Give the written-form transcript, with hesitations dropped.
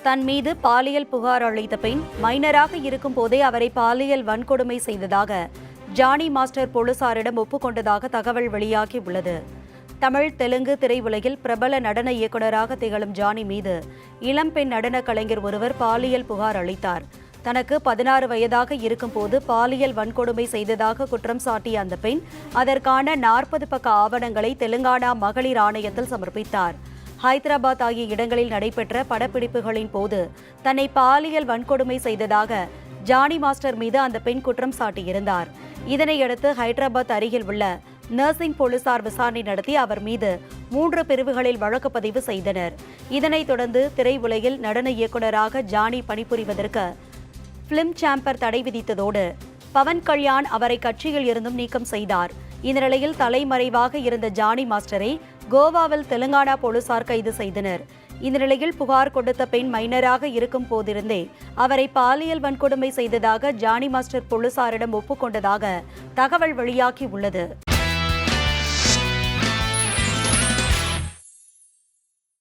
தன் மீது பாலியல் புகார் அளித்த பெண் மைனராக இருக்கும் போதே அவரை பாலியல் வன்கொடுமை செய்ததாக ஜானி மாஸ்டர் போலீசாரிடம் ஒப்புக்கொண்டதாக தகவல் வெளியாகியுள்ளது. தமிழ், தெலுங்கு திரையுலகில் பிரபல நடன இயக்குநராக திகழும் ஜானி மீது இளம்பெண் நடன கலைஞர் ஒருவர் பாலியல் புகார் அளித்தார். தனக்கு 16 வயதாக இருக்கும்போது பாலியல் வன்கொடுமை செய்ததாக குற்றம் சாட்டிய அந்த பெண் அதற்கான 40 பக்க ஆவணங்களை தெலுங்கானா மகளிர் ஆணையத்தில் சமர்ப்பித்தார். ஹைதராபாத் ஆகிய இடங்களில் நடைபெற்ற படப்பிடிப்புகளின் போது தன்னை பாலியல் வன்கொடுமை செய்ததாக ஜானி மாஸ்டர் மீது அந்த பெண் குற்றம் சாட்டியிருந்தார். இதனையடுத்து ஹைதராபாத் அருகில் உள்ள நர்சிங் போலீசார் விசாரணை நடத்தி அவர் மீது 3 பிரிவுகளில் வழக்கு பதிவு செய்தனர். இதனைத் தொடர்ந்து திரையுலகில் நடன இயக்குநராக ஜானி பணிபுரிவதற்கு பிலிம் சாம்பர் தடை விதித்ததோடு பவன் கல்யாண் அவரை கட்சியில் இருந்தும் நீக்கம் செய்தார். இந்த நிலையில் தலைமறைவாக இருந்த ஜானி மாஸ்டரை கோவாவில் தெலுங்கானா போலீசார் கைது செய்தனர். இந்த நிலையில் புகார் கொடுத்த பெண் மைனராக இருக்கும் போதிருந்தே அவரை பாலியல் வன்கொடுமை செய்ததாக ஜானி மாஸ்டர் போலீசாரிடம் ஒப்புக்கொண்டதாக தகவல் வெளியாகியுள்ளது.